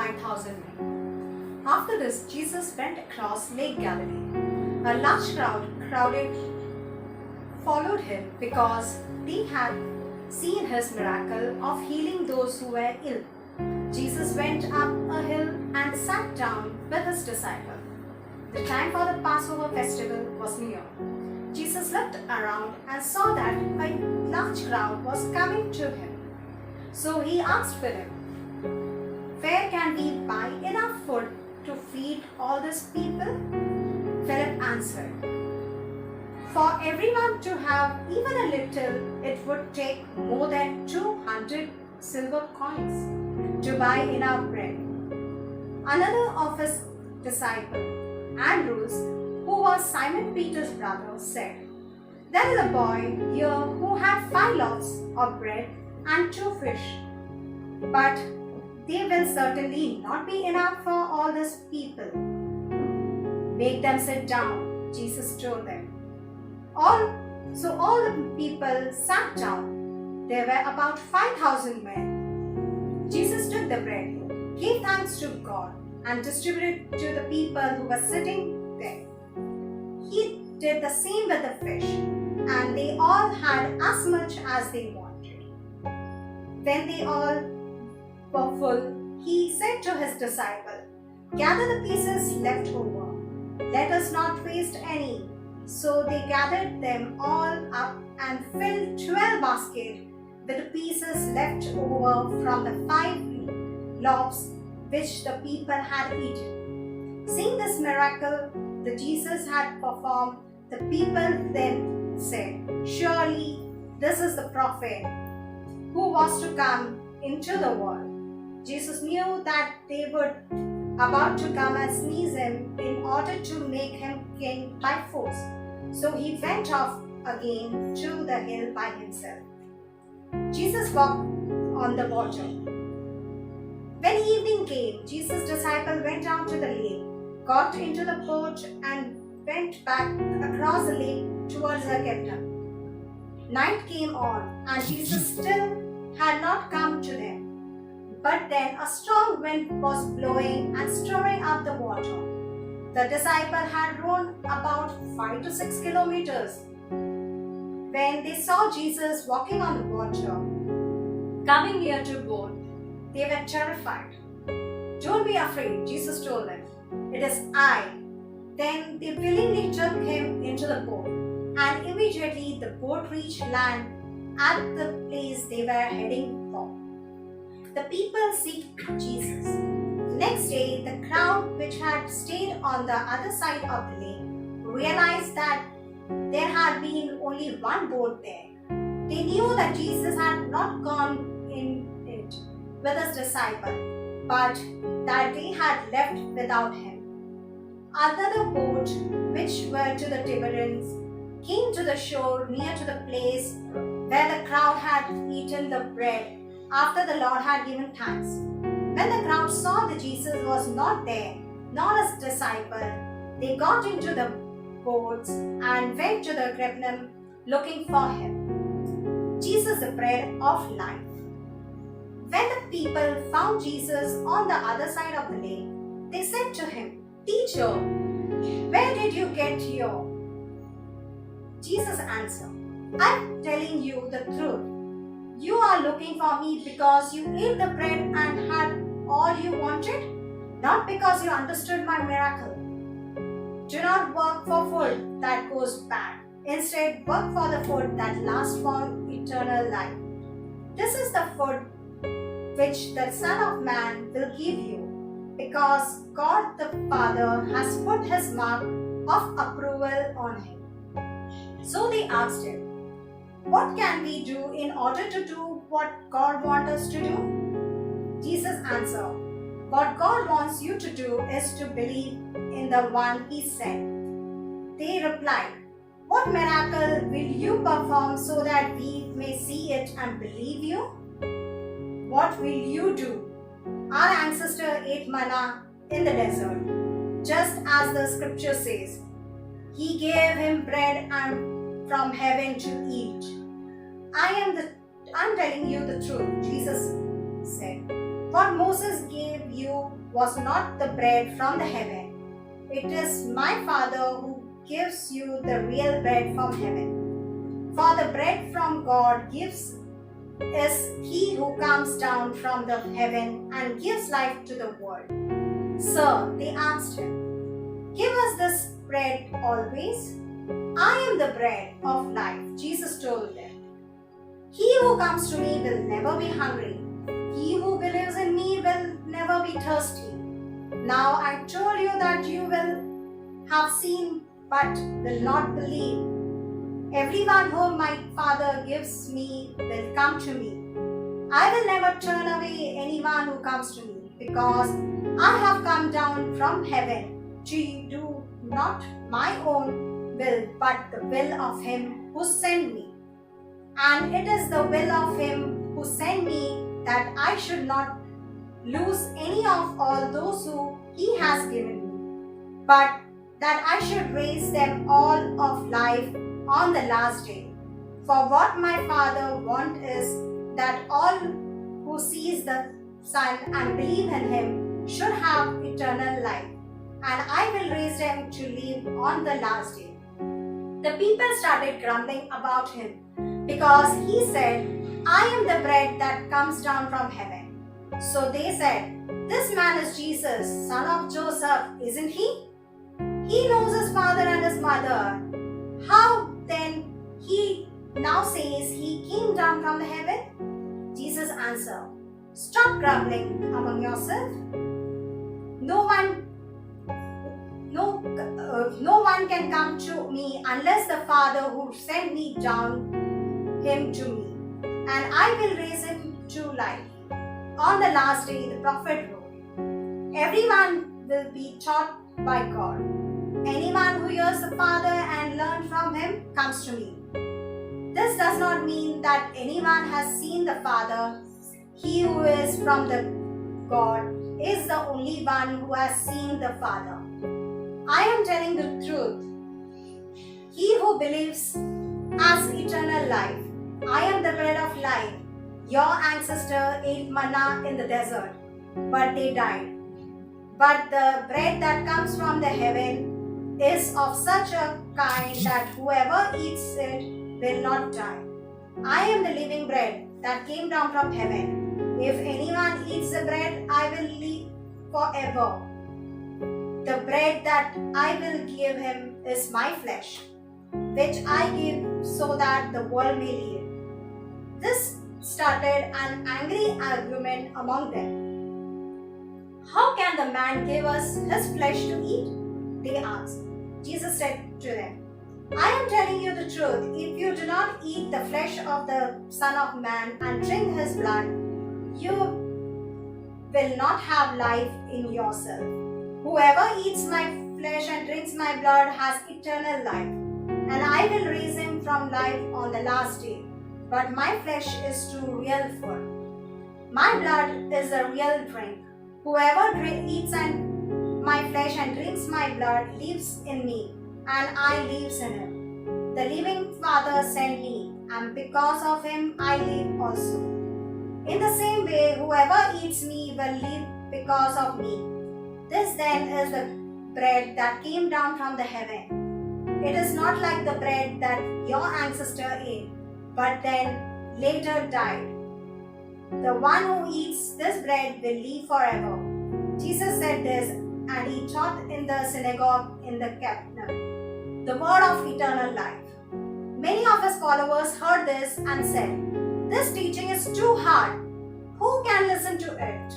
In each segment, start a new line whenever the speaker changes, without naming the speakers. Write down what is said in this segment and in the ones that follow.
5,000 men. After this, Jesus went across Lake Galilee. A large crowded followed him because they had seen his miracle of healing those who were ill. Jesus went up a hill and sat down with his disciples. The time for the Passover festival was near. Jesus looked around and saw that a large crowd was coming to him. So he asked Philip, "Where can we buy enough food to feed all these people?" Philip answered, "For everyone to have even a little, it would take more than 200 silver coins to buy enough bread." Another of his disciples, Andrew, who was Simon Peter's brother, said, "There is a boy here who had 5 loaves of bread and 2 fish, but they will certainly not be enough for all these people." "Make them sit down," Jesus told them. So all the people sat down. There were about 5,000 men. Jesus took the bread, gave thanks to God, and distributed to the people who were sitting there. He did the same with the fish, and they all had as much as they wanted. When they all were full, he said to his disciples, "Gather the pieces left over. Let us not waste any." So they gathered them all up and filled 12 baskets with the pieces left over from the 5 loaves which the people had eaten. Seeing this miracle that Jesus had performed, the people then said, "Surely this is the prophet who was to come into the world." Jesus knew that they were about to come and seize him in order to make him king by force. So he went off again to the hill by himself. Jesus walked on the water. When evening came, Jesus' disciples went down to the lake, got into the boat, and went back across the lake towards Capernaum. Night came on, and Jesus still had not come to them. But then a strong wind was blowing and stirring up the water. The disciples had rowed about 5 to 6 kilometers. When they saw Jesus walking on the water, coming near to the boat, they were terrified. "Don't be afraid," Jesus told them. "It is I." Then they willingly took him into the boat, and immediately the boat reached land at the place they were heading for. The people seeked Jesus. Next day, the crowd which had stayed on the other side of the lake realized that there had been only one boat there. They knew that Jesus had not gone in it with his disciples, but that they had left without him. Another boat, which were to the Tiberines, came to the shore near to the place where the crowd had eaten the bread after the Lord had given thanks. When the crowd saw that Jesus was not there, nor his disciples, they got into the boats and went to the Capernaum looking for him. Jesus, the bread of life. When the people found Jesus on the other side of the lake, they said to him, "Teacher, where did you get here?" Jesus answered, "I'm telling you the truth. You are looking for me because you ate the bread and had all you wanted, not because you understood my miracle. Do not work for food that goes bad. Instead, work for the food that lasts for eternal life. This is the food which the Son of Man will give you, because God the Father has put his mark of approval on him." So they asked him, "What can we do in order to do what God wants us to do?" Jesus answered, "What God wants you to do is to believe in the one he sent." They replied, "What miracle will you perform so that we may see it and believe you? What will you do? Our ancestor ate manna in the desert, just as the scripture says, He gave him bread and from heaven to eat." I'm telling you the truth," Jesus said. "What Moses gave you was not the bread from the heaven. It is my Father who gives you the real bread from heaven. For the bread from God gives is he who comes down from the heaven and gives life to the world. Sir, they asked him, give us this bread always. I am the bread of life, Jesus told them. He who comes to me will never be hungry. He who believes in me will never be thirsty. Now I told you that you will have seen but will not believe. Everyone whom my Father gives me will come to me. I will never turn away anyone who comes to me, because I have come down from heaven to do not my own will but the will of him who sent me. And it is the will of him who sent me that I should not lose any of all those who he has given me, but that I should raise them all of life on the last day. For what my Father wants is that all who sees the Son and believe in him should have eternal life, and I will raise them to live on the last day. The people started grumbling about him because he said, I am the bread that comes down from heaven. So they said, this man is Jesus, son of Joseph, isn't he? He knows his father and his mother. How then he now says he came down from the heaven? Jesus answered, stop grumbling among yourselves. No one can come to me unless the Father who sent me down him to me, and I will raise him to life. On the last day, the prophet wrote, everyone will be taught by God. Anyone who hears the Father and learns from him comes to me. This does not mean that anyone has seen the Father. He who is from the God is the only one who has seen the Father. I am telling the truth. He who believes has eternal life. I am the bread of life. Your ancestor ate manna in the desert, but they died. But the bread that comes from the heaven is of such a kind that whoever eats it will not die. I am the living bread that came down from heaven. If anyone eats the bread, I will live forever. The bread that I will give him is my flesh, which I give so that the world may live. This started an angry argument among them. How can the man give us his flesh to eat? They asked. Jesus said to them, I am telling you the truth. If you do not eat the flesh of the Son of Man and drink his blood, you will not have life in yourself. Whoever eats my flesh and drinks my blood has eternal life, and I will raise him from life on the last day. But my flesh is to real food. My blood is a real drink. Whoever eats my flesh and drinks my blood lives in me, and I lives in him. The living Father sent me, and because of him I live also. In the same way, whoever eats me will live because of me. This then is the bread that came down from the heaven. It is not like the bread that your ancestor ate, but then later died. The one who eats this bread will live forever. Jesus said this, and he taught in the synagogue in the Capernaum, the word of eternal life. Many of his followers heard this and said, this teaching is too hard. Who can listen to it?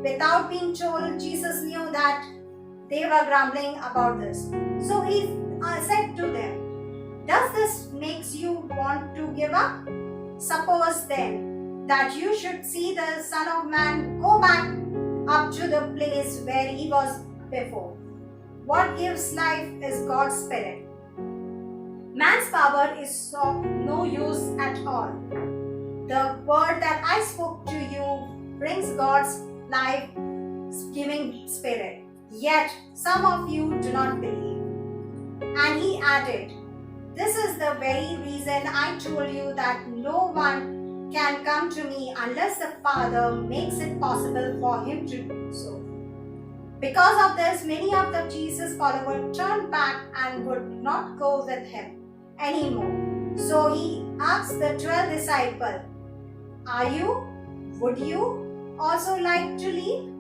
Without being told, Jesus knew that they were grumbling about this. So he said to them, does this make you want to give up? Suppose then that you should see the Son of Man go back up to the place where he was before. What gives life is God's Spirit. Man's power is of no use at all. The word that I spoke to you brings God's life-giving Spirit. Yet some of you do not believe. And he added, this is the very reason I told you that no one can come to me unless the Father makes it possible for him to do so. Because of this, many of the Jesus followers turned back and would not go with him anymore. So he asked the 12 disciples, Would you also like to leave?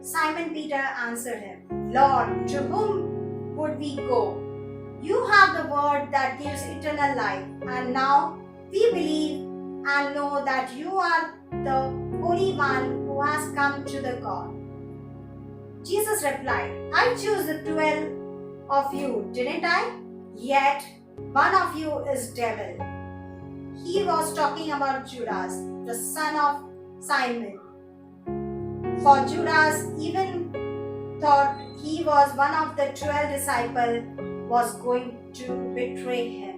Simon Peter answered him, Lord, to whom would we go? You have the word that gives eternal life, and now we believe and know that you are the Holy One who has come to the God. Jesus replied, I chose the 12 of you, didn't I? Yet one of you is devil. He was talking about Judas, the son of Simon. For Judas even thought he was one of the 12 disciples was going to betray him.